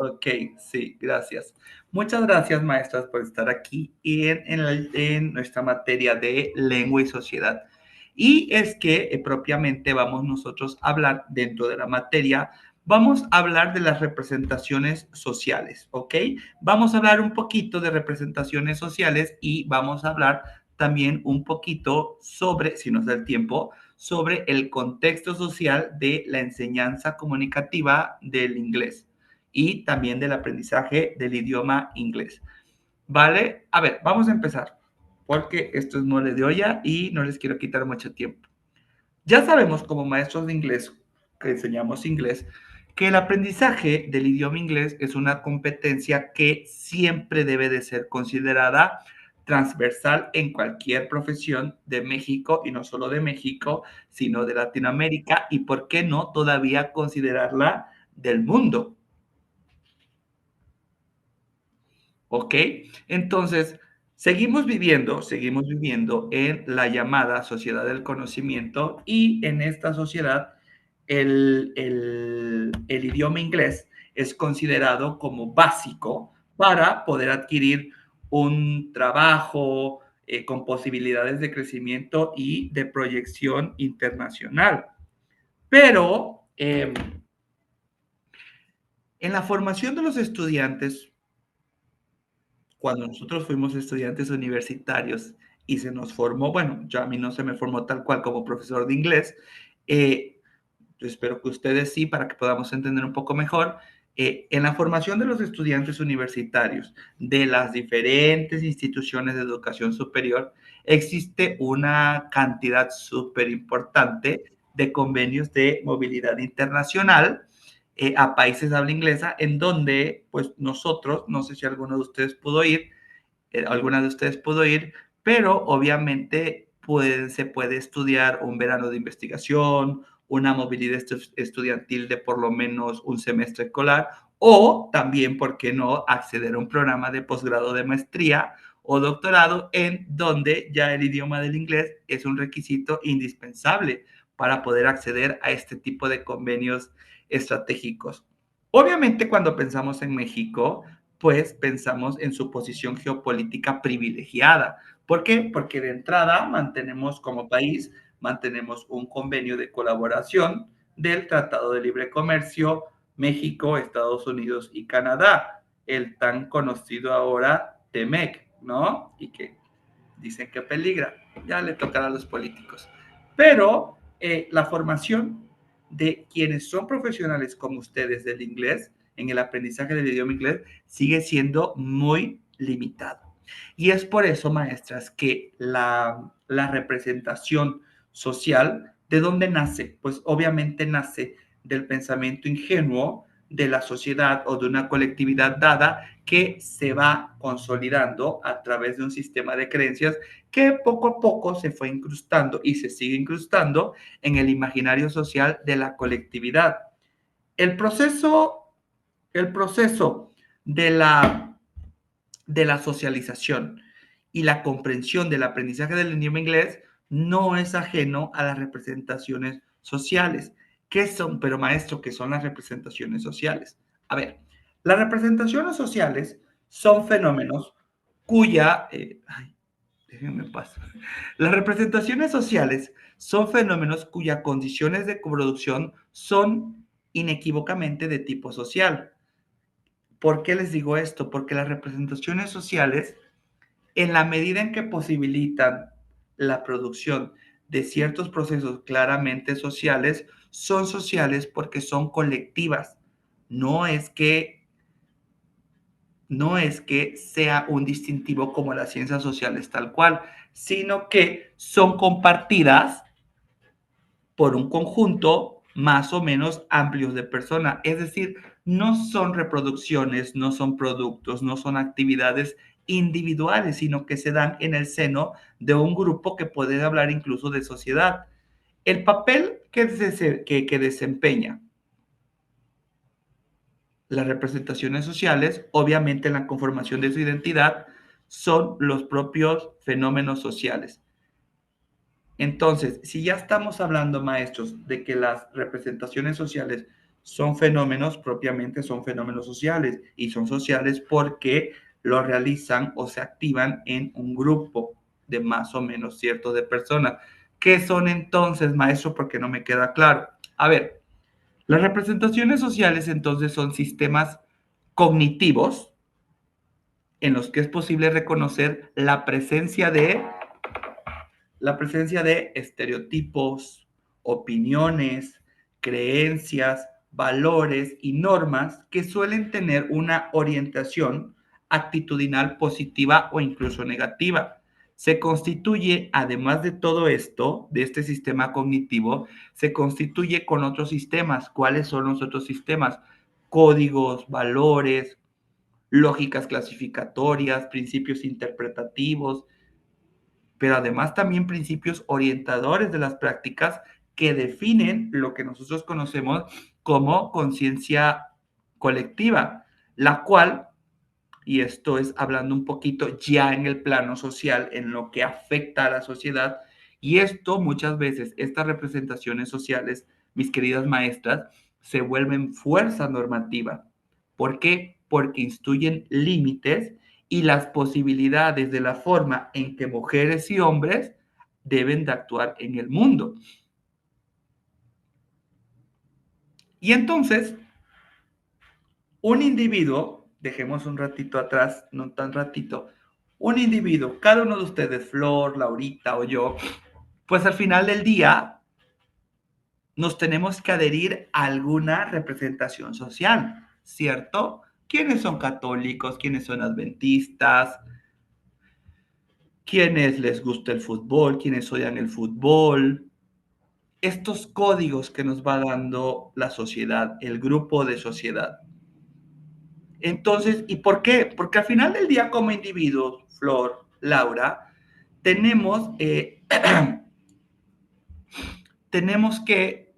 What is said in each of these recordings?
Ok, sí, gracias. Muchas gracias, maestras, por estar aquí en nuestra materia de lengua y sociedad. Y es que propiamente vamos nosotros a hablar dentro de la materia, vamos a hablar de las representaciones sociales, ¿ok? Vamos a hablar un poquito de representaciones sociales y vamos a hablar también un poquito sobre, si nos da el tiempo, sobre el contexto social de la enseñanza comunicativa del inglés y también del aprendizaje del idioma inglés. ¿Vale? A ver, vamos a empezar, porque esto es mole de olla y no les quiero quitar mucho tiempo. Ya sabemos como maestros de inglés que enseñamos inglés que el aprendizaje del idioma inglés es una competencia que siempre debe de ser considerada transversal en cualquier profesión de México y no solo de México, sino de Latinoamérica y, ¿por qué no, todavía considerarla del mundo? ¿Ok? Entonces, seguimos viviendo en la llamada sociedad del conocimiento y en esta sociedad el idioma inglés es considerado como básico para poder adquirir un trabajo con posibilidades de crecimiento y de proyección internacional. Pero en la formación de los estudiantes, cuando nosotros fuimos estudiantes universitarios y se nos formó, bueno, yo a mí no se me formó tal cual como profesor de inglés, yo espero que ustedes sí, para que podamos entender un poco mejor. En la formación de los estudiantes universitarios de las diferentes instituciones de educación superior, existe una cantidad súper importante de convenios de movilidad internacional a países de habla inglesa, en donde, pues nosotros, no sé si alguno de ustedes pudo ir, alguna de ustedes pudo ir, pero obviamente se puede estudiar un verano de investigación, una movilidad estudiantil de por lo menos un semestre escolar, o también, ¿por qué no?, acceder a un programa de posgrado de maestría o doctorado en donde ya el idioma del inglés es un requisito indispensable para poder acceder a este tipo de convenios estratégicos. Obviamente, cuando pensamos en México, pues pensamos en su posición geopolítica privilegiada. ¿Por qué? Porque de entrada mantenemos como país, mantenemos un convenio de colaboración del Tratado de Libre Comercio México, Estados Unidos y Canadá, el tan conocido ahora TEMEC, ¿no? Y que dicen que peligra, ya le tocará a los políticos. Pero la formación de quienes son profesionales como ustedes del inglés, en el aprendizaje del idioma inglés, sigue siendo muy limitado. Y es por eso, maestras, que la representación social, ¿de dónde nace? Pues obviamente nace del pensamiento ingenuo de la sociedad o de una colectividad dada que se va consolidando a través de un sistema de creencias que poco a poco se fue incrustando y se sigue incrustando en el imaginario social de la colectividad. El proceso, el proceso de la socialización y la comprensión del aprendizaje del idioma inglés no es ajeno a las representaciones sociales. ¿Qué son? Pero maestro, ¿qué son las representaciones sociales? A ver, las representaciones sociales son fenómenos cuya, déjenme pasar. Las representaciones sociales son fenómenos cuyas condiciones de producción son inequívocamente de tipo social. ¿Por qué les digo esto? Porque las representaciones sociales, en la medida en que posibilitan la producción de ciertos procesos claramente sociales, son sociales porque son colectivas. No es que, no es que sea un distintivo como las ciencias sociales tal cual, sino que son compartidas por un conjunto más o menos amplio de personas. Es decir, no son reproducciones, no son productos, no son actividades individuales, sino que se dan en el seno de un grupo que puede hablar incluso de sociedad. El papel que desempeña las representaciones sociales, obviamente en la conformación de su identidad, son los propios fenómenos sociales. Entonces, si ya estamos hablando, maestros, de que las representaciones sociales son fenómenos sociales y son sociales porque lo realizan o se activan en un grupo de más o menos cierto de personas. ¿Qué son entonces, maestro? Porque no me queda claro. A ver, las representaciones sociales entonces son sistemas cognitivos en los que es posible reconocer la presencia de estereotipos, opiniones, creencias, valores y normas que suelen tener una orientación actitudinal positiva o incluso negativa. Se constituye, además de todo esto, de este sistema cognitivo, se constituye con otros sistemas. ¿Cuáles son los otros sistemas? Códigos, valores, lógicas clasificatorias, principios interpretativos, pero además también principios orientadores de las prácticas que definen lo que nosotros conocemos como conciencia colectiva, la cual, y esto es hablando un poquito ya en el plano social, en lo que afecta a la sociedad, y esto muchas veces, estas representaciones sociales, mis queridas maestras, se vuelven fuerza normativa. ¿Por qué? Porque instituyen límites y las posibilidades de la forma en que mujeres y hombres deben de actuar en el mundo. Y entonces, un individuo, dejemos un ratito atrás, no tan ratito, un individuo, cada uno de ustedes, Flor, Laurita o yo, pues al final del día nos tenemos que adherir a alguna representación social, ¿cierto? ¿Quiénes son católicos? ¿Quiénes son adventistas? ¿Quiénes les gusta el fútbol? ¿Quiénes odian el fútbol? Estos códigos que nos va dando la sociedad, el grupo de sociedad. Entonces, ¿y por qué? Porque al final del día como individuos, Flor, Laura, tenemos, tenemos que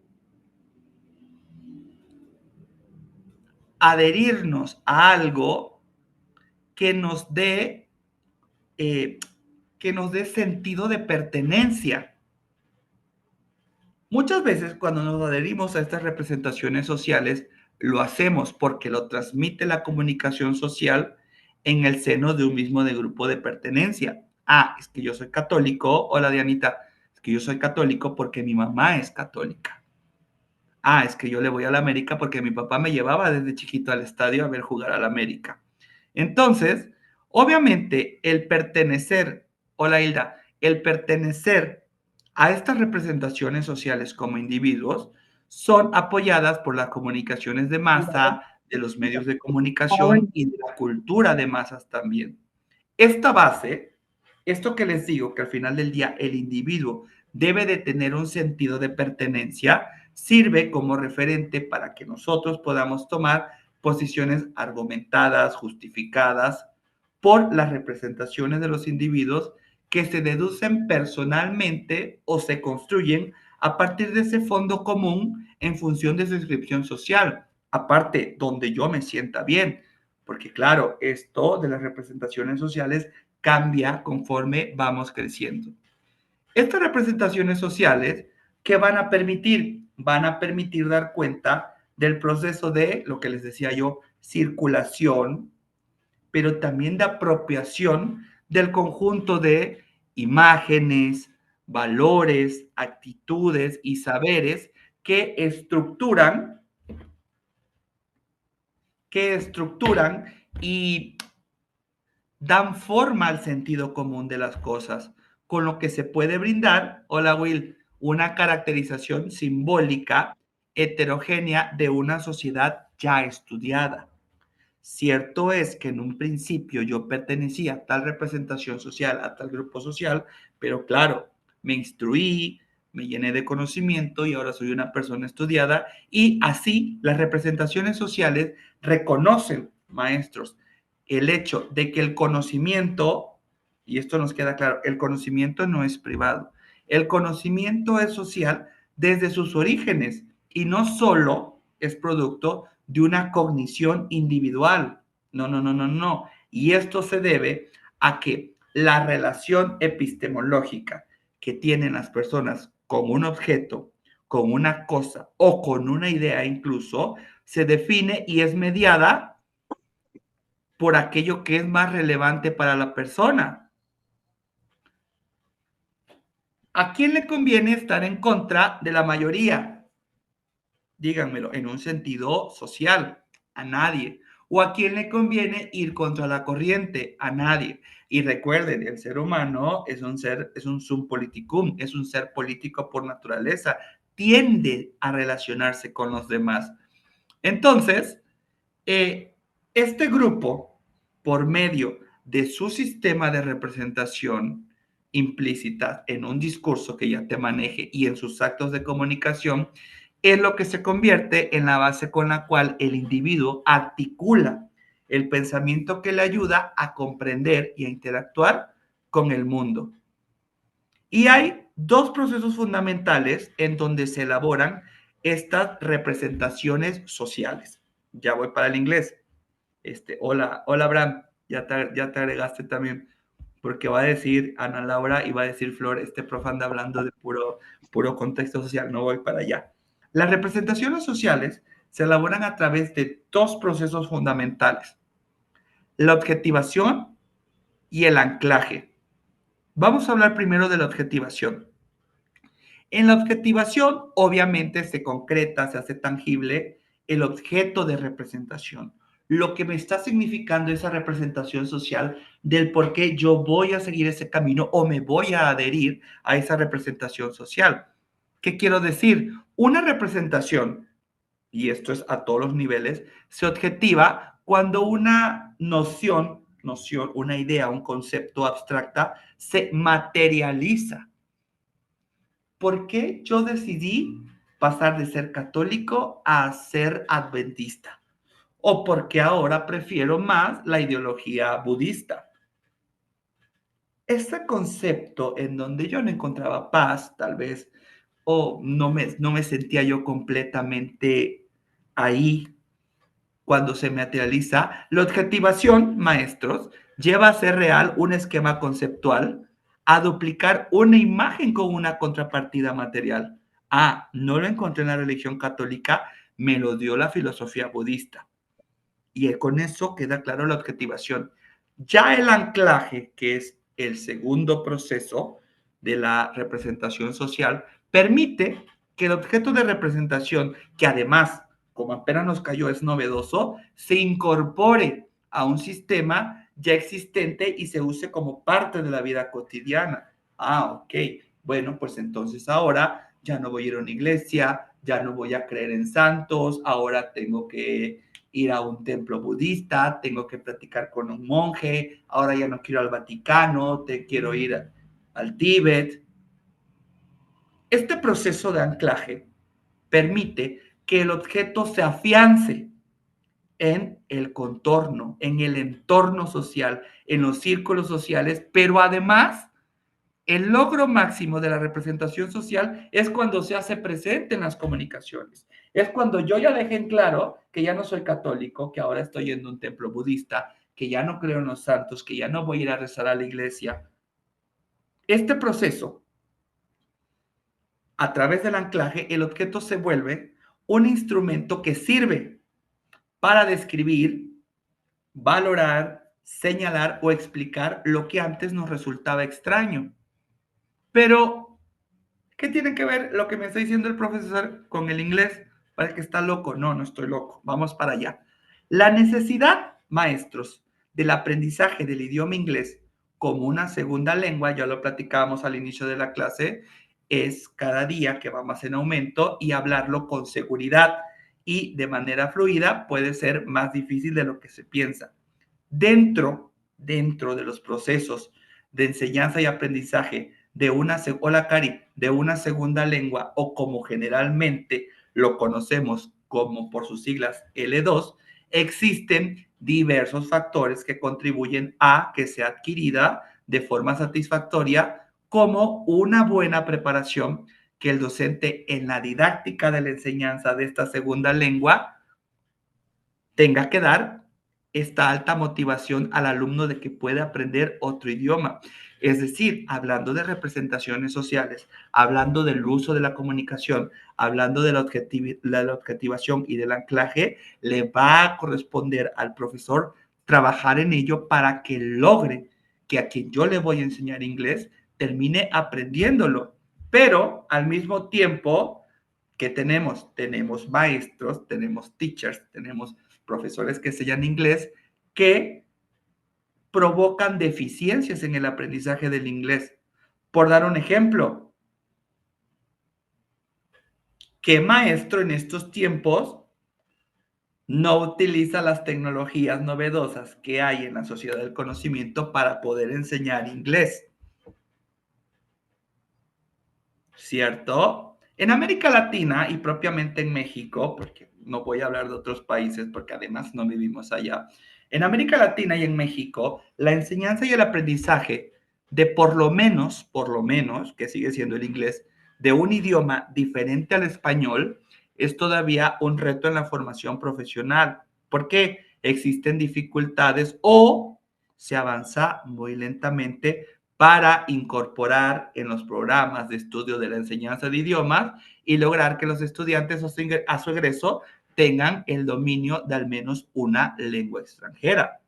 adherirnos a algo que nos dé, eh, que nos dé sentido de pertenencia. Muchas veces cuando nos adherimos a estas representaciones sociales, lo hacemos porque lo transmite la comunicación social en el seno de un mismo de grupo de pertenencia. Ah, es que yo soy católico. Hola, Dianita. Es que yo soy católico porque mi mamá es católica. Ah, es que yo le voy a la América porque mi papá me llevaba desde chiquito al estadio a ver jugar a la América. Entonces, obviamente, el pertenecer, hola Hilda, el pertenecer a estas representaciones sociales como individuos son apoyadas por las comunicaciones de masa, de los medios de comunicación y de la cultura de masas también. Esta base, esto que les digo, que al final del día el individuo debe de tener un sentido de pertenencia, sirve como referente para que nosotros podamos tomar posiciones argumentadas, justificadas por las representaciones de los individuos que se deducen personalmente o se construyen a partir de ese fondo común en función de su inscripción social, aparte donde yo me sienta bien, porque claro, esto de las representaciones sociales cambia conforme vamos creciendo. Estas representaciones sociales, ¿qué van a permitir? Van a permitir dar cuenta del proceso de, lo que les decía yo, circulación, pero también de apropiación del conjunto de imágenes, valores, actitudes y saberes que estructuran y dan forma al sentido común de las cosas, con lo que se puede brindar, hola Will, una caracterización simbólica heterogénea de una sociedad ya estudiada. Cierto es que en un principio yo pertenecía a tal representación social, a tal grupo social, pero claro, me instruí, me llené de conocimiento y ahora soy una persona estudiada y así las representaciones sociales reconocen, maestros, el hecho de que el conocimiento, y esto nos queda claro, el conocimiento no es privado, el conocimiento es social desde sus orígenes y no solo es producto de una cognición individual. No, no, no, no, no. Y esto se debe a que la relación epistemológica que tienen las personas con un objeto, con una cosa o con una idea incluso, se define y es mediada por aquello que es más relevante para la persona. ¿A quién le conviene estar en contra de la mayoría? Díganmelo, en un sentido social, a nadie. ¿O a quién le conviene ir contra la corriente? A nadie. Y recuerden, el ser humano es un ser, es un sum politicum, es un ser político por naturaleza, tiende a relacionarse con los demás. Entonces, este grupo, por medio de su sistema de representación implícita en un discurso que ya te maneje y en sus actos de comunicación, es lo que se convierte en la base con la cual el individuo articula el pensamiento que le ayuda a comprender y a interactuar con el mundo. Y hay dos procesos fundamentales en donde se elaboran estas representaciones sociales. Ya voy para el inglés. Hola, Abraham, ya te agregaste también, porque va a decir Ana Laura y va a decir Flor, profe anda hablando de puro contexto social, no voy para allá. Las representaciones sociales se elaboran a través de dos procesos fundamentales, la objetivación y el anclaje. Vamos a hablar primero de la objetivación. En la objetivación, obviamente, se concreta, se hace tangible el objeto de representación, lo que me está significando esa representación social del por qué yo voy a seguir ese camino o me voy a adherir a esa representación social. ¿Qué quiero decir? Una representación, y esto es a todos los niveles, se objetiva cuando una noción, una idea, un concepto abstracta, se materializa. ¿Por qué yo decidí pasar de ser católico a ser adventista? ¿O por qué ahora prefiero más la ideología budista? Ese concepto en donde yo no encontraba paz, tal vez, o no me sentía yo completamente ahí cuando se materializa, la objetivación, maestros, lleva a ser real un esquema conceptual, a duplicar una imagen con una contrapartida material. Ah, no lo encontré en la religión católica, me lo dio la filosofía budista. Y con eso queda claro la objetivación. Ya el anclaje, que es el segundo proceso de la representación social, permite que el objeto de representación, que además, como apenas nos cayó, es novedoso, se incorpore a un sistema ya existente y se use como parte de la vida cotidiana. Ah, ok. Bueno, pues entonces ahora ya no voy a ir a una iglesia, ya no voy a creer en santos, ahora tengo que ir a un templo budista, tengo que platicar con un monje, ahora ya no quiero al Vaticano, te quiero ir al Tíbet. Este proceso de anclaje permite que el objeto se afiance en el contorno, en el entorno social, en los círculos sociales, pero además el logro máximo de la representación social es cuando se hace presente en las comunicaciones. Es cuando yo ya dejé en claro que ya no soy católico, que ahora estoy yendo a un templo budista, que ya no creo en los santos, que ya no voy a ir a rezar a la iglesia. Este proceso, a través del anclaje, el objeto se vuelve un instrumento que sirve para describir, valorar, señalar o explicar lo que antes nos resultaba extraño. Pero ¿qué tiene que ver lo que me está diciendo el profesor con el inglés? Para que está loco. No, no estoy loco. Vamos para allá. La necesidad, maestros, del aprendizaje del idioma inglés como una segunda lengua, ya lo platicábamos al inicio de la clase, es cada día que va más en aumento y hablarlo con seguridad y de manera fluida puede ser más difícil de lo que se piensa. Dentro de los procesos de enseñanza y aprendizaje hola Cari, de una segunda lengua o como generalmente lo conocemos como por sus siglas L2, existen diversos factores que contribuyen a que sea adquirida de forma satisfactoria como una buena preparación que el docente en la didáctica de la enseñanza de esta segunda lengua tenga que dar esta alta motivación al alumno de que puede aprender otro idioma. Es decir, hablando de representaciones sociales, hablando del uso de la comunicación, hablando de la objetivación y del anclaje, le va a corresponder al profesor trabajar en ello para que logre que a quien yo le voy a enseñar inglés termine aprendiéndolo. Pero al mismo tiempo que tenemos maestros, tenemos teachers, tenemos profesores que enseñan inglés que provocan deficiencias en el aprendizaje del inglés. Por dar un ejemplo, ¿qué maestro en estos tiempos no utiliza las tecnologías novedosas que hay en la sociedad del conocimiento para poder enseñar inglés? ¿Cierto? En América Latina y propiamente en México, porque no voy a hablar de otros países porque además no vivimos allá, en América Latina y en México, la enseñanza y el aprendizaje de por lo menos, que sigue siendo el inglés, de un idioma diferente al español, es todavía un reto en la formación profesional, porque existen dificultades o se avanza muy lentamente para incorporar en los programas de estudio de la enseñanza de idiomas y lograr que los estudiantes a su egreso tengan el dominio de al menos una lengua extranjera.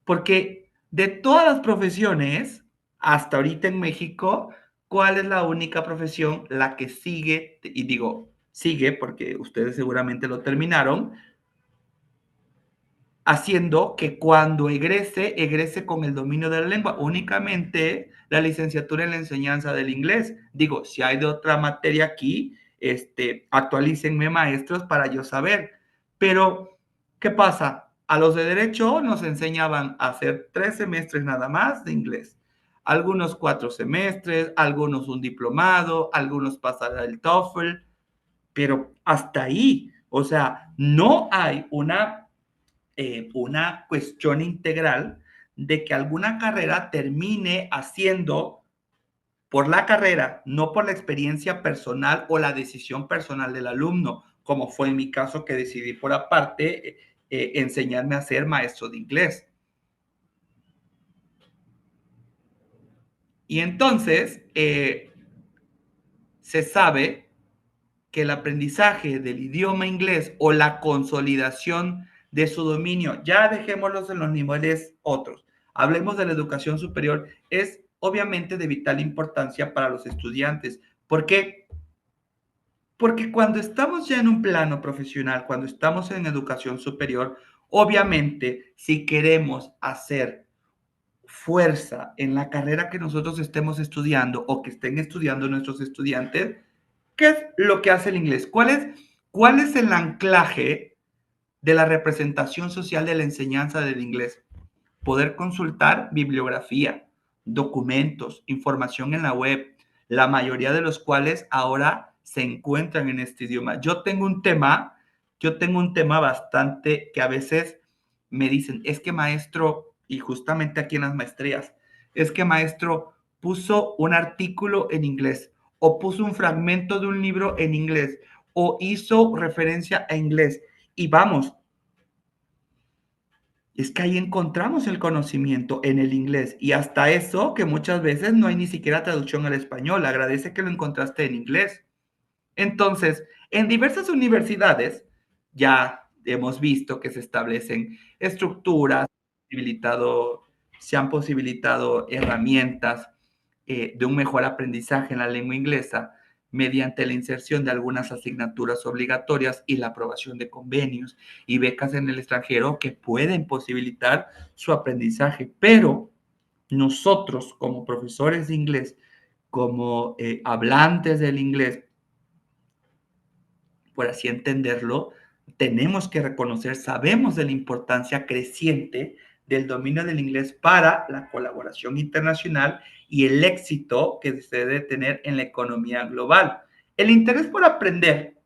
Porque de todas las profesiones, hasta ahorita en México, ¿cuál es la única profesión la que sigue? Y digo, sigue porque ustedes seguramente lo terminaron, haciendo que cuando egrese con el dominio de la lengua, únicamente la licenciatura en la enseñanza del inglés. Digo, si hay de otra materia aquí, actualícenme maestros para yo saber. Pero, ¿qué pasa? A los de derecho nos enseñaban a hacer 3 semestres nada más de inglés. Algunos 4 semestres, algunos un diplomado, algunos pasar el TOEFL, pero hasta ahí. O sea, no hay una cuestión integral de que alguna carrera termine haciendo por la carrera, no por la experiencia personal o la decisión personal del alumno, como fue en mi caso que decidí por aparte enseñarme a ser maestro de inglés. Y entonces se sabe que el aprendizaje del idioma inglés o la consolidación de su dominio, ya dejémoslos en los niveles otros, hablemos de la educación superior, es obviamente de vital importancia para los estudiantes. ¿Por qué? Porque cuando estamos ya en un plano profesional, cuando estamos en educación superior, obviamente si queremos hacer fuerza en la carrera que nosotros estemos estudiando o que estén estudiando nuestros estudiantes, ¿qué es lo que hace el inglés? ¿Cuál es el anclaje de la representación social de la enseñanza del inglés? Poder consultar bibliografía, documentos, información en la web, la mayoría de los cuales ahora se encuentran en este idioma. Yo tengo un tema bastante que a veces me dicen, es que maestro, y justamente aquí en las maestrías, es que maestro puso un artículo en inglés o puso un fragmento de un libro en inglés o hizo referencia a inglés. Y vamos, es que ahí encontramos el conocimiento en el inglés y hasta eso que muchas veces no hay ni siquiera traducción al español. Agradece que lo encontraste en inglés. Entonces, en diversas universidades ya hemos visto que se establecen estructuras, se han posibilitado herramientas de un mejor aprendizaje en la lengua inglesa mediante la inserción de algunas asignaturas obligatorias y la aprobación de convenios y becas en el extranjero que pueden posibilitar su aprendizaje. Pero nosotros como profesores de inglés, como hablantes del inglés, por así entenderlo, tenemos que reconocer, sabemos de la importancia creciente del dominio del inglés para la colaboración internacional y el éxito que se debe tener en la economía global. El interés por aprender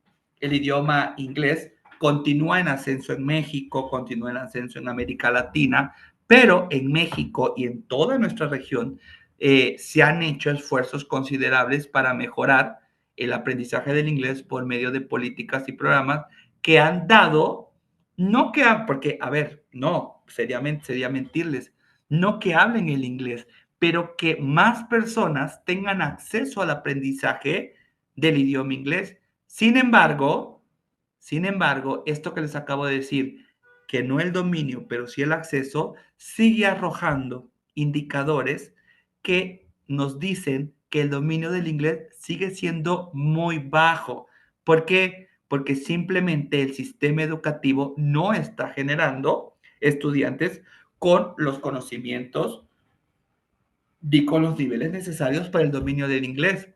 el idioma inglés continúa en ascenso en México, continúa en ascenso en América Latina, pero en México y en toda nuestra región se han hecho esfuerzos considerables para mejorar el aprendizaje del inglés por medio de políticas y programas que han dado, no que, porque, a ver, no, sería mentirles, no que hablen el inglés, pero que más personas tengan acceso al aprendizaje del idioma inglés. Sin embargo, esto que les acabo de decir, que no el dominio, pero sí el acceso, sigue arrojando indicadores que nos dicen que el dominio del inglés sigue siendo muy bajo. ¿Por qué? Porque simplemente el sistema educativo no está generando estudiantes con los conocimientos y con los niveles necesarios para el dominio del inglés.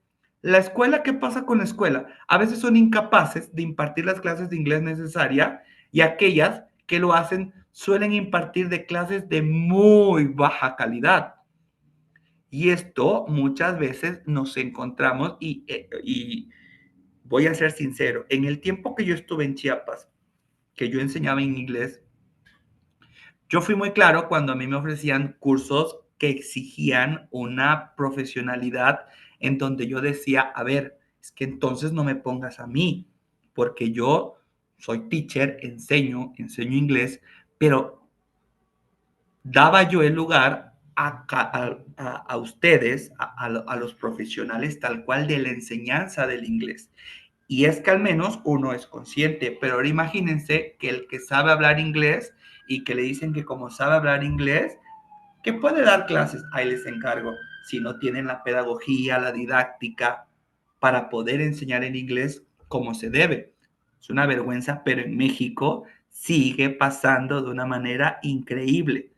La escuela, ¿qué pasa con la escuela? A veces son incapaces de impartir las clases de inglés necesarias y aquellas que lo hacen suelen impartir de clases de muy baja calidad. Y esto muchas veces nos encontramos y voy a ser sincero, en el tiempo que yo estuve en Chiapas, que yo enseñaba en inglés, yo fui muy claro cuando a mí me ofrecían cursos que exigían una profesionalidad en donde yo decía, a ver, es que entonces no me pongas a mí, porque yo soy teacher, enseño inglés, pero daba yo el lugar a ustedes, a los profesionales tal cual de la enseñanza del inglés. Y es que al menos uno es consciente, pero ahora imagínense que el que sabe hablar inglés y que le dicen que como sabe hablar inglés, que puede dar clases, ahí les encargo, si no tienen la pedagogía, la didáctica para poder enseñar en inglés como se debe. Es una vergüenza, pero en México sigue pasando de una manera increíble.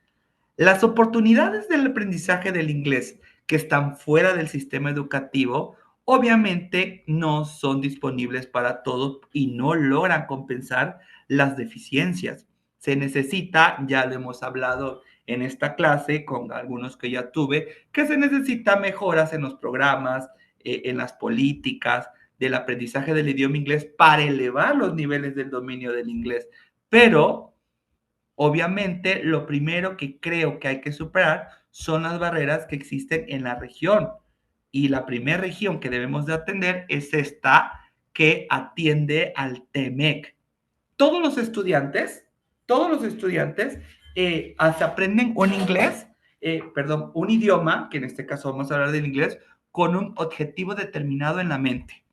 Las oportunidades del aprendizaje del inglés que están fuera del sistema educativo obviamente no son disponibles para todos y no logran compensar las deficiencias. Se necesita, ya lo hemos hablado en esta clase con algunos que ya tuve, que se necesita mejoras en los programas, en las políticas del aprendizaje del idioma inglés para elevar los niveles del dominio del inglés. Pero obviamente, lo primero que creo que hay que superar son las barreras que existen en la región. Y la primera región que debemos de atender es esta que atiende al TEMEC. Todos los estudiantes, se aprenden un inglés, un idioma, que en este caso vamos a hablar del inglés, con un objetivo determinado en la mente.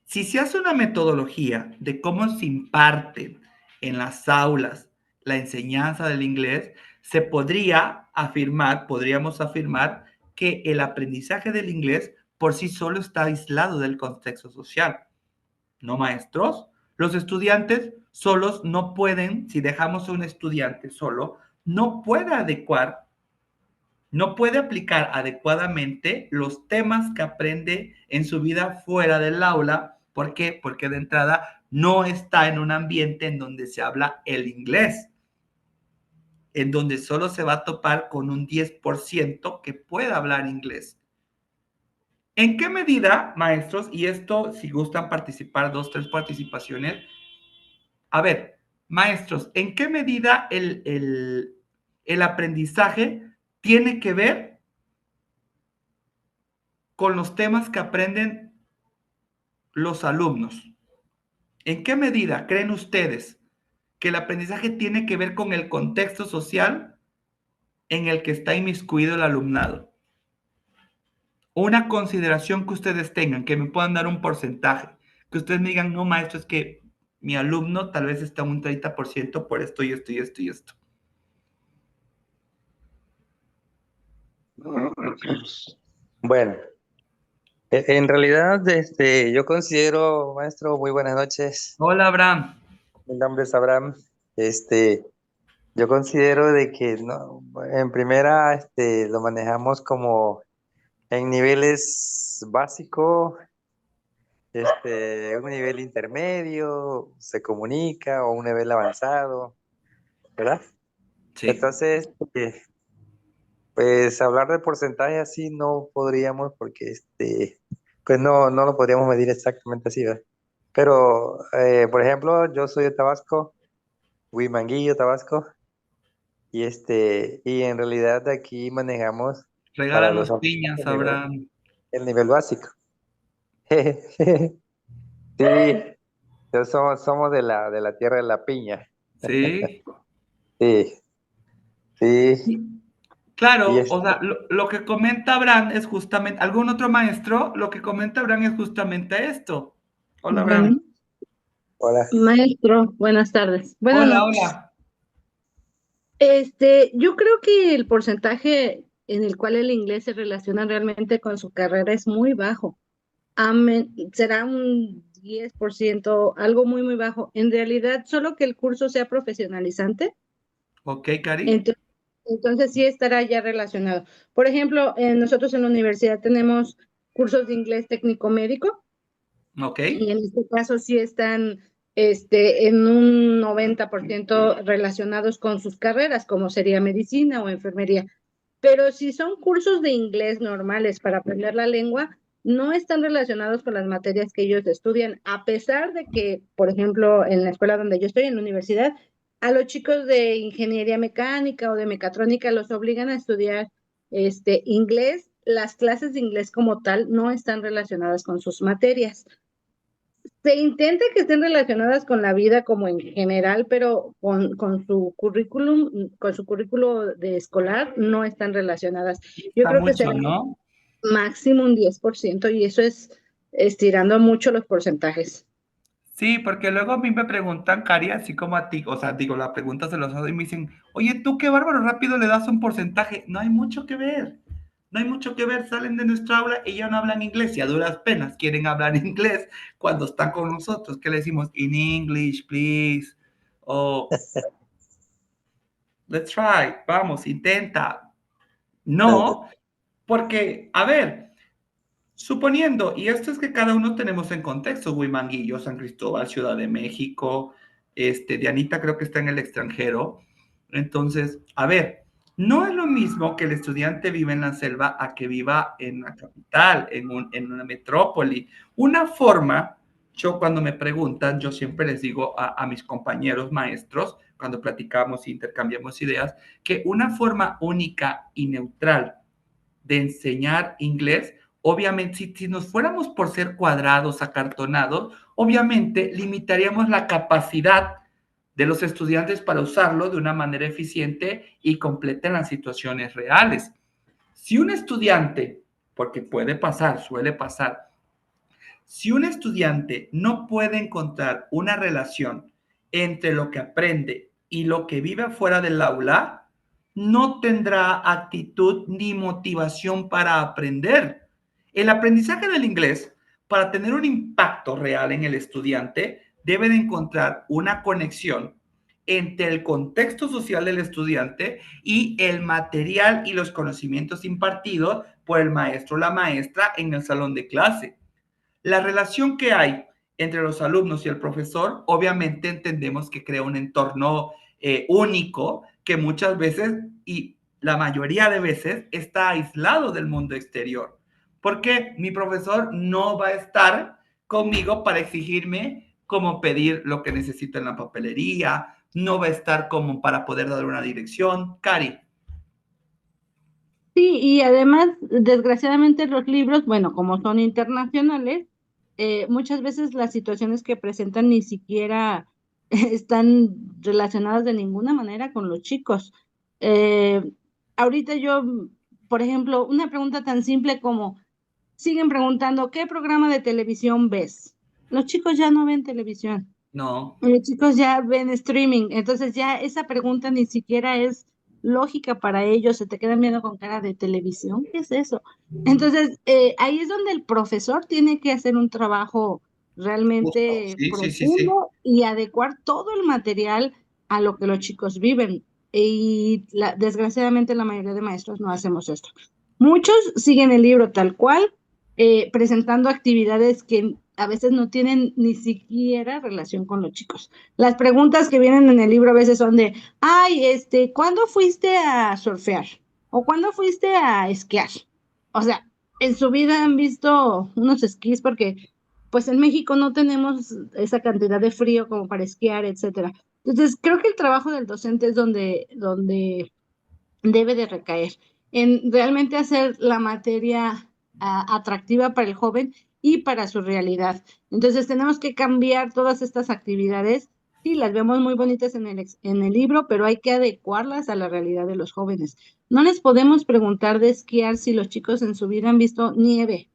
Si se hace una metodología de cómo se imparte en las aulas la enseñanza del inglés, podríamos afirmar que el aprendizaje del inglés por sí solo está aislado del contexto social. ¿No, maestros? Los estudiantes solos no pueden, si dejamos a un estudiante solo, no puede aplicar adecuadamente los temas que aprende en su vida fuera del aula. ¿Por qué? Porque de entrada no está en un ambiente en donde se habla el inglés, en donde solo se va a topar con un 10% que pueda hablar inglés. ¿En qué medida, maestros, y esto si gustan participar, 2, 3 participaciones, a ver, maestros, ¿en qué medida el aprendizaje tiene que ver con los temas que aprenden los alumnos? ¿En qué medida creen ustedes que el aprendizaje tiene que ver con el contexto social en el que está inmiscuido el alumnado? Una consideración que ustedes tengan, que me puedan dar un porcentaje, que ustedes me digan, no, maestro, es que mi alumno tal vez está un 30% por esto y esto y esto y esto. Bueno, en realidad, yo considero, maestro, muy buenas noches. Hola, Abraham. Mi nombre es Abraham. Este, yo considero de que no, en primera, lo manejamos como en niveles básico, un nivel intermedio, se comunica, o un nivel avanzado, ¿verdad? Sí. Entonces, pues hablar de porcentaje así no podríamos porque pues no lo podríamos medir exactamente así, ¿verdad? Pero, por ejemplo, yo soy de Tabasco, Huimanguillo, Tabasco, y en realidad aquí manejamos para los Regálanos piñas, Abraham. el nivel básico. Sí, somos de la tierra de la piña. Sí. Sí. Sí, y Claro, o sea, lo que comenta Abraham es justamente, algún otro maestro, lo que comenta Abraham es justamente esto. Hola, Bueno, Abraham. hola. maestro, buenas tardes. Buenas Hola, noches. hola. Yo creo que el porcentaje en el cual el inglés se relaciona realmente con su carrera es muy bajo. Será un 10%, algo muy, muy bajo. En realidad, solo que el curso sea profesionalizante, Ok, Cari. ento- entonces sí estará ya relacionado. Por ejemplo, nosotros en la universidad tenemos cursos de inglés técnico médico. Ok. Y en este caso sí están en un 90% relacionados con sus carreras, como sería medicina o enfermería. Pero si son cursos de inglés normales para aprender la lengua, no están relacionados con las materias que ellos estudian, a pesar de que, por ejemplo, en la escuela donde yo estoy, en la universidad, a los chicos de ingeniería mecánica o de mecatrónica los obligan a estudiar inglés. Las clases de inglés como tal no están relacionadas con sus materias. Se intenta que estén relacionadas con la vida como en general, pero con su currículum, con su currículo de escolar, no están relacionadas. Yo Está creo que mucho, será ¿no? máximo un 10% y eso es estirando mucho los porcentajes. Sí, porque luego a mí me preguntan, Cari, así como a ti, o sea, digo, la pregunta se los hago y me dicen, oye, tú qué bárbaro, rápido le das un porcentaje. No hay mucho que ver, no hay mucho que ver, salen de nuestra aula y ya no hablan inglés y a duras penas quieren hablar inglés cuando están con nosotros. ¿Qué le decimos? In English, please. O let's try, vamos, intenta. No, porque, a ver, suponiendo, y esto es que cada uno tenemos en contexto, Huimanguillo, San Cristóbal, Ciudad de México, Dianita creo que está en el extranjero. Entonces, a ver, no es lo mismo que el estudiante vive en la selva a que viva en la capital, en una metrópoli. Una forma, yo cuando me preguntan, yo siempre les digo a mis compañeros maestros, cuando platicamos e intercambiamos ideas, que una forma única y neutral de enseñar inglés, obviamente, si nos fuéramos por ser cuadrados, acartonados, obviamente limitaríamos la capacidad de los estudiantes para usarlo de una manera eficiente y completa en las situaciones reales. Si un estudiante, porque puede pasar, suele pasar, si un estudiante no puede encontrar una relación entre lo que aprende y lo que vive fuera del aula, no tendrá actitud ni motivación para aprender. El aprendizaje del inglés, para tener un impacto real en el estudiante, debe de encontrar una conexión entre el contexto social del estudiante y el material y los conocimientos impartidos por el maestro o la maestra en el salón de clase. La relación que hay entre los alumnos y el profesor, obviamente entendemos que crea un entorno único que muchas veces y la mayoría de veces está aislado del mundo exterior. Porque mi profesor no va a estar conmigo para exigirme cómo pedir lo que necesito en la papelería, no va a estar como para poder dar una dirección. Cari. Sí, y además, desgraciadamente los libros, bueno, como son internacionales, muchas veces las situaciones que presentan ni siquiera están relacionadas de ninguna manera con los chicos. Eh, Ahorita yo, por ejemplo, una pregunta tan simple como, siguen preguntando, ¿qué programa de televisión ves? Los chicos ya no ven televisión. No. Los chicos ya ven streaming, entonces ya esa pregunta ni siquiera es lógica para ellos, se te quedan viendo con cara de televisión, ¿qué es eso? Entonces, ahí es donde el profesor tiene que hacer un trabajo Justo. realmente Sí, sí, sí, sí. profundo y adecuar todo el material a lo que los chicos viven. Y desgraciadamente la mayoría de maestros no hacemos esto. Muchos siguen el libro tal cual, presentando actividades que a veces no tienen ni siquiera relación con los chicos. Las preguntas que vienen en el libro a veces son de, ay, ¿cuándo fuiste a surfear? ¿O cuándo fuiste a esquiar? O sea, en su vida han visto unos esquís porque pues en México no tenemos esa cantidad de frío como para esquiar, etcétera. Entonces, creo que el trabajo del docente es donde debe de recaer en realmente hacer la materia atractiva para el joven y para su realidad. Entonces tenemos que cambiar todas estas actividades Sí, las vemos muy bonitas en el libro, pero hay que adecuarlas a la realidad de los jóvenes. No les podemos preguntar de esquiar si los chicos en su vida han visto nieve.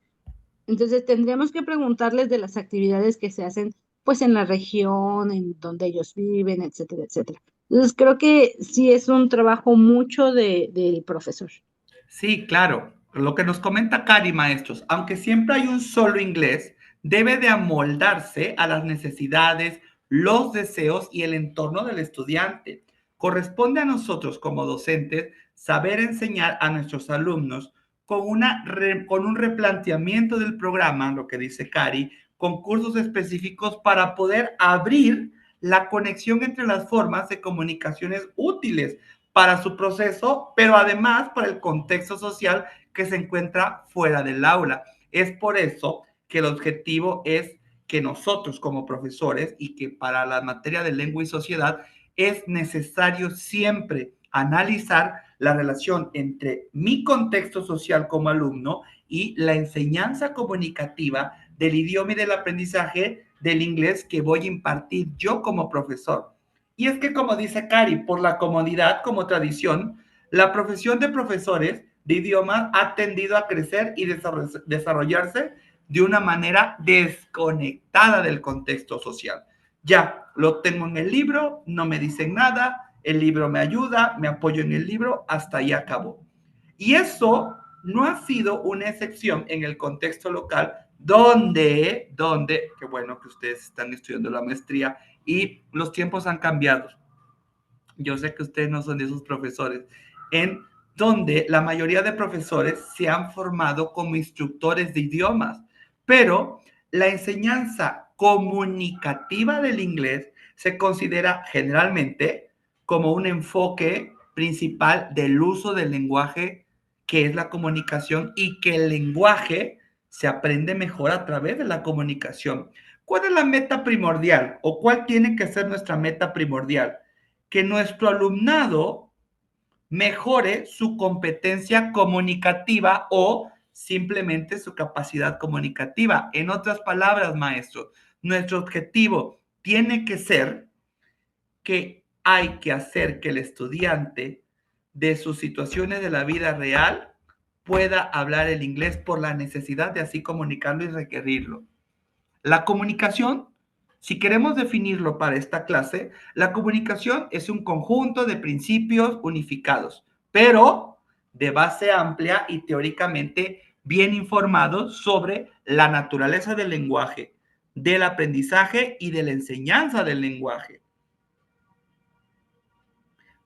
Entonces tendríamos que preguntarles de las actividades que se hacen pues en la región, en donde ellos viven, etcétera, etcétera. Entonces creo que sí es un trabajo mucho del profesor. Sí, claro. Lo que nos comenta Cari, maestros, aunque siempre hay un solo inglés, debe de amoldarse a las necesidades, los deseos y el entorno del estudiante. Corresponde a nosotros como docentes saber enseñar a nuestros alumnos con un replanteamiento del programa, lo que dice Cari, con cursos específicos para poder abrir la conexión entre las formas de comunicaciones útiles para su proceso, pero además para el contexto social que se encuentra fuera del aula. Es por eso que el objetivo es que nosotros como profesores y que para la materia de lengua y sociedad es necesario siempre analizar la relación entre mi contexto social como alumno y la enseñanza comunicativa del idioma y del aprendizaje del inglés que voy a impartir yo como profesor. Y es que, como dice Cari, por la comodidad como tradición, la profesión de profesores de idiomas ha tendido a crecer y desarrollarse de una manera desconectada del contexto social. Ya, lo tengo en el libro, no me dicen nada, el libro me ayuda, me apoyo en el libro, hasta ahí acabó. Y eso no ha sido una excepción en el contexto local donde, qué bueno que ustedes están estudiando la maestría y los tiempos han cambiado. Yo sé que ustedes no son de esos profesores, en donde la mayoría de profesores se han formado como instructores de idiomas, pero la enseñanza comunicativa del inglés se considera generalmente como un enfoque principal del uso del lenguaje, que es la comunicación, y que el lenguaje se aprende mejor a través de la comunicación. ¿Cuál es la meta primordial o cuál tiene que ser nuestra meta primordial? Que nuestro alumnado mejore su competencia comunicativa o simplemente su capacidad comunicativa. En otras palabras, maestros, nuestro objetivo tiene que ser que hay que hacer que el estudiante de sus situaciones de la vida real pueda hablar el inglés por la necesidad de así comunicarlo y requerirlo. La comunicación, si queremos definirlo para esta clase, la comunicación es un conjunto de principios unificados, pero de base amplia y teóricamente bien informados sobre la naturaleza del lenguaje, del aprendizaje y de la enseñanza del lenguaje.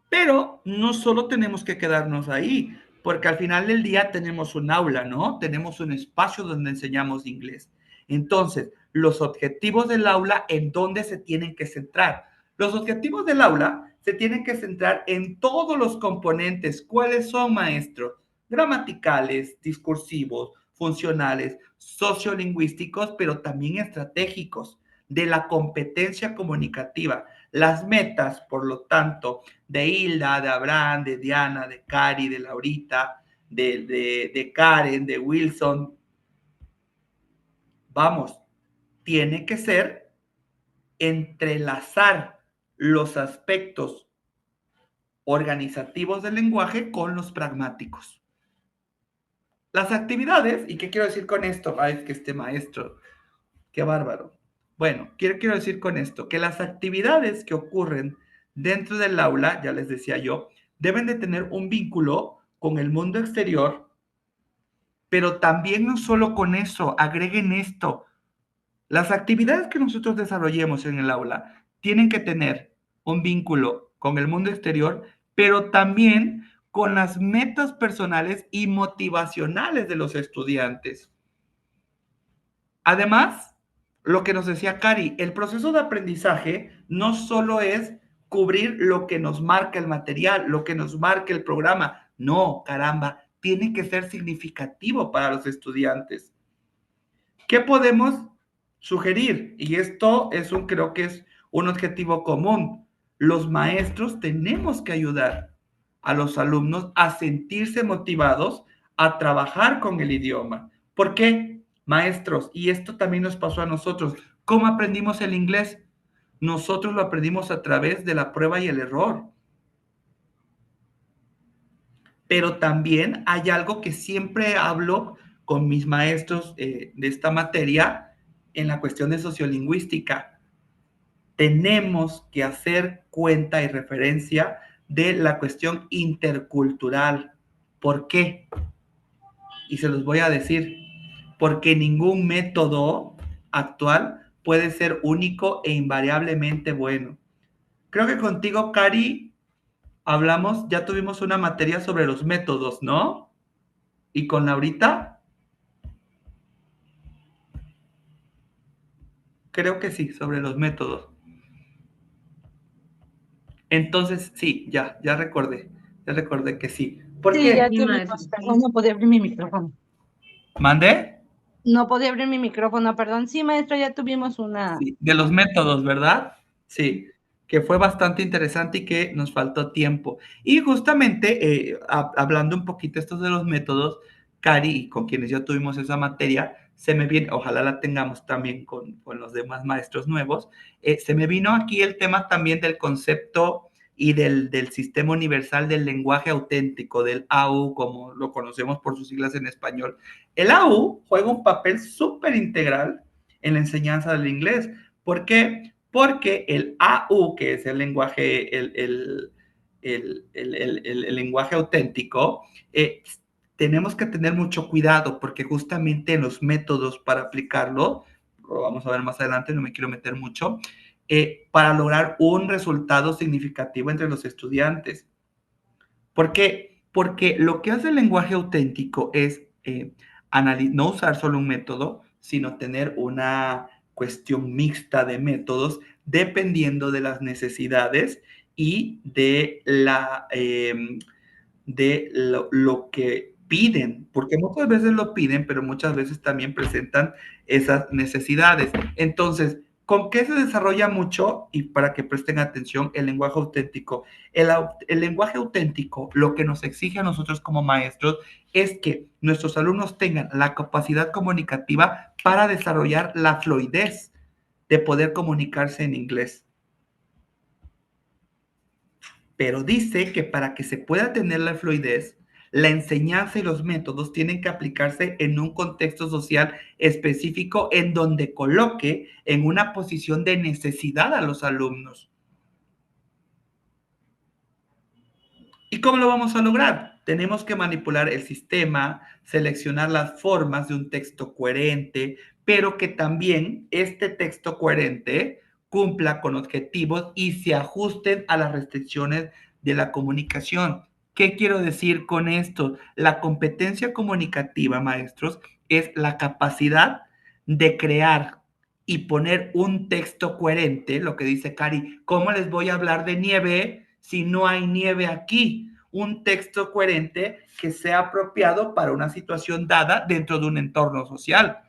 Pero no solo tenemos que quedarnos ahí, porque al final del día tenemos un aula, ¿no? Tenemos un espacio donde enseñamos inglés. Entonces, los objetivos del aula, ¿en dónde se tienen que centrar? Los objetivos del aula se tienen que centrar en todos los componentes. ¿Cuáles son, maestros? Gramaticales, discursivos, funcionales, sociolingüísticos, pero también estratégicos, de la competencia comunicativa. Las metas, por lo tanto, de Hilda, de Abraham, de Diana, de Cari, de Laurita, de Karen, de Wilson, vamos, tiene que ser entrelazar los aspectos organizativos del lenguaje con los pragmáticos. Las actividades, ¿y qué quiero decir con esto? Ay, es que este maestro, qué bárbaro. Bueno, quiero decir con esto que las actividades que ocurren dentro del aula, ya les decía yo, deben de tener un vínculo con el mundo exterior, pero también no solo con eso, agreguen esto. Las actividades que nosotros desarrollemos en el aula tienen que tener un vínculo con el mundo exterior, pero también con las metas personales y motivacionales de los estudiantes. Además, lo que nos decía Cari, el proceso de aprendizaje no solo es cubrir lo que nos marca el material, lo que nos marca el programa. No, caramba, tiene que ser significativo para los estudiantes. ¿Qué podemos sugerir? Y esto creo que es un objetivo común. Los maestros tenemos que ayudar a los alumnos a sentirse motivados a trabajar con el idioma. ¿Por qué? Maestros, y esto también nos pasó a nosotros. ¿Cómo aprendimos el inglés? Nosotros lo aprendimos a través de la prueba y el error. Pero también hay algo que siempre hablo con mis maestros de esta materia en la cuestión de sociolingüística. Tenemos que hacer cuenta y referencia de la cuestión intercultural. ¿Por qué? Y se los voy a decir. Porque ningún método actual puede ser único e invariablemente bueno. Creo que contigo, Cari, hablamos, ya tuvimos una materia sobre los métodos, ¿no? Y con Laurita, creo que sí, sobre los métodos. Entonces, sí, ya recordé que sí. ¿Por Sí, ya qué? tuvimos, perdón, no podía abrir mi micrófono. ¿Mandé? No podía abrir mi micrófono, perdón. Sí, maestro, ya tuvimos una. Sí, de los métodos, ¿verdad? Sí, que fue bastante interesante y que nos faltó tiempo. Y justamente, hablando un poquito estos de los métodos, Cari, con quienes ya tuvimos esa materia, se me viene, ojalá la tengamos también con los demás maestros nuevos, se me vino aquí el tema también del concepto y del sistema universal del lenguaje auténtico, del AU, como lo conocemos por sus siglas en español. El AU juega un papel súper integral en la enseñanza del inglés. ¿Por qué? Porque el AU, que es el lenguaje, el lenguaje auténtico, tenemos que tener mucho cuidado porque justamente en los métodos para aplicarlo, lo vamos a ver más adelante, no me quiero meter mucho, para lograr un resultado significativo entre los estudiantes. ¿Por qué? Porque lo que hace el lenguaje auténtico es no usar solo un método, sino tener una cuestión mixta de métodos dependiendo de las necesidades y de lo que piden, porque muchas veces lo piden, pero muchas veces también presentan esas necesidades. Entonces, ¿con qué se desarrolla mucho? Y para que presten atención, el lenguaje auténtico. El lenguaje auténtico lo que nos exige a nosotros como maestros es que nuestros alumnos tengan la capacidad comunicativa para desarrollar la fluidez de poder comunicarse en inglés. Pero dice que para que se pueda tener la fluidez, la enseñanza y los métodos tienen que aplicarse en un contexto social específico en donde coloque en una posición de necesidad a los alumnos. ¿Y cómo lo vamos a lograr? Tenemos que manipular el sistema, seleccionar las formas de un texto coherente, pero que también este texto coherente cumpla con objetivos y se ajusten a las restricciones de la comunicación. ¿Qué quiero decir con esto? La competencia comunicativa, maestros, es la capacidad de crear y poner un texto coherente, lo que dice Cari, ¿cómo les voy a hablar de nieve si no hay nieve aquí? Un texto coherente que sea apropiado para una situación dada dentro de un entorno social.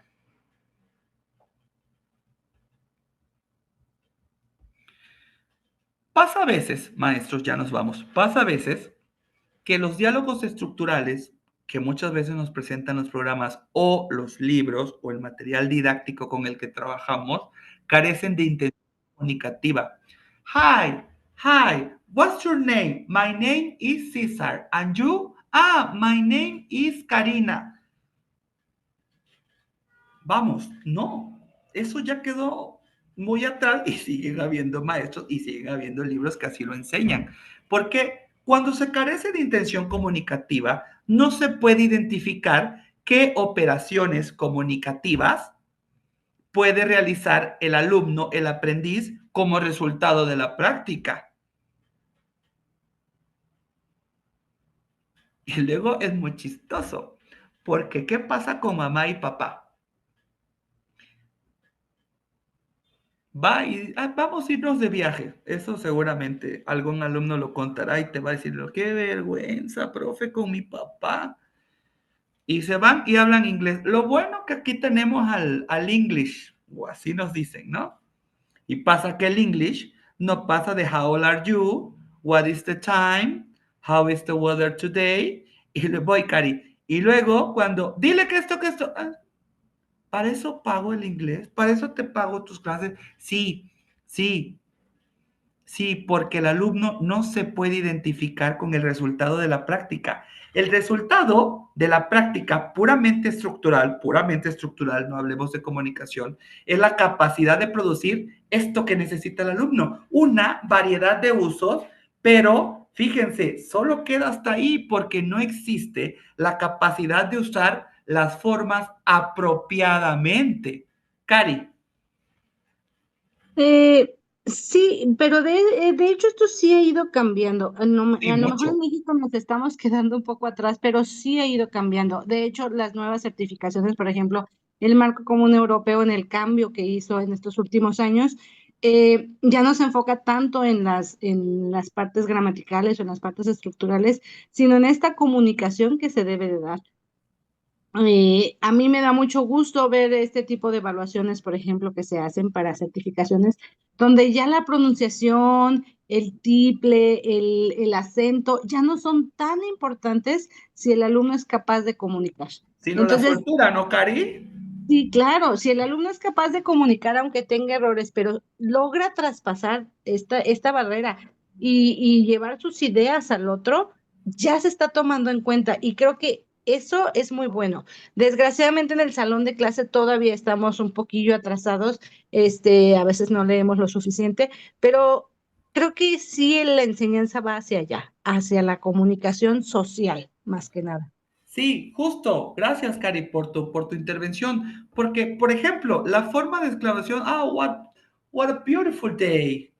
Pasa a veces, maestros, ya nos vamos, pasa a veces que los diálogos estructurales que muchas veces nos presentan los programas o los libros o el material didáctico con el que trabajamos carecen de intención comunicativa. Hi, hi, what's your name? My name is Cesar. And you? Ah, my name is Karina. Vamos, no, eso ya quedó muy atrás y siguen habiendo maestros y siguen habiendo libros que así lo enseñan. Porque cuando se carece de intención comunicativa, no se puede identificar qué operaciones comunicativas puede realizar el alumno, el aprendiz, como resultado de la práctica. Y luego es muy chistoso, porque ¿qué pasa con mamá y papá? Vamos a irnos de viaje. Eso seguramente algún alumno lo contará y te va a decir, qué vergüenza, profe, con mi papá. Y se van y hablan inglés. Lo bueno que aquí tenemos al English, o así nos dicen, ¿no? Y pasa que el English no pasa de how old are you, what is the time, how is the weather today, y le voy, Cari. Y luego cuando, dile que esto, para eso pago el inglés, para eso te pago tus clases. Sí, Sí, sí, porque el alumno no se puede identificar con el resultado de la práctica. El resultado de la práctica puramente estructural, no hablemos de comunicación, es la capacidad de producir esto que necesita el alumno, una variedad de usos, pero fíjense, solo queda hasta ahí porque no existe la capacidad de usar las formas apropiadamente. Cari. Sí, pero de hecho esto sí ha ido cambiando. Sí, A lo mejor en mucho. México nos estamos quedando un poco atrás, pero sí ha ido cambiando. De hecho, las nuevas certificaciones, por ejemplo, el Marco Común Europeo en el cambio que hizo en estos últimos años, ya no se enfoca tanto en las partes gramaticales o en las partes estructurales, sino en esta comunicación que se debe de dar. A mí me da mucho gusto ver este tipo de evaluaciones, por ejemplo, que se hacen para certificaciones, donde ya la pronunciación, el tiple, el acento, ya no son tan importantes si el alumno es capaz de comunicar. Sino la Entonces, soltura, ¿no, Cari? sí, claro, si el alumno es capaz de comunicar aunque tenga errores, pero logra traspasar esta barrera y llevar sus ideas al otro, ya se está tomando en cuenta y creo que eso es muy bueno. Desgraciadamente en el salón de clase todavía estamos un poquillo atrasados, a veces no leemos lo suficiente, pero creo que sí la enseñanza va hacia allá, hacia la comunicación social, más que nada. Sí, justo. Gracias, Cari, por tu intervención. Porque, por ejemplo, la forma de exclamación, what a beautiful day.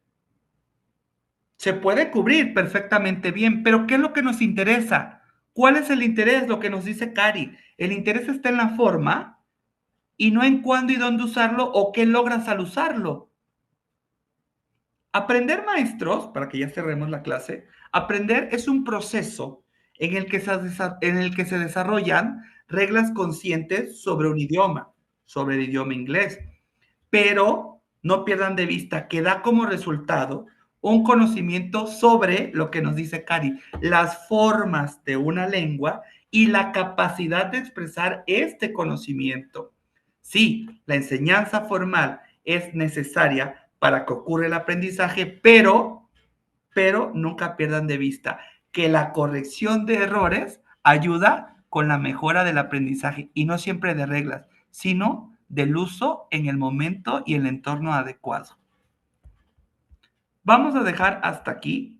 Se puede cubrir perfectamente bien, pero ¿qué es lo que nos interesa? ¿Cuál es el interés? Lo que nos dice Cari. El interés está en la forma y no en cuándo y dónde usarlo o qué logras al usarlo. Aprender, maestros, para que ya cerremos la clase, aprender es un proceso en el que se desarrollan reglas conscientes sobre un idioma, sobre el idioma inglés, pero no pierdan de vista que da como resultado un conocimiento sobre lo que nos dice Cari, las formas de una lengua y la capacidad de expresar este conocimiento. Sí, la enseñanza formal es necesaria para que ocurra el aprendizaje, pero nunca pierdan de vista que la corrección de errores ayuda con la mejora del aprendizaje y no siempre de reglas, sino del uso en el momento y el entorno adecuado. Vamos a dejar hasta aquí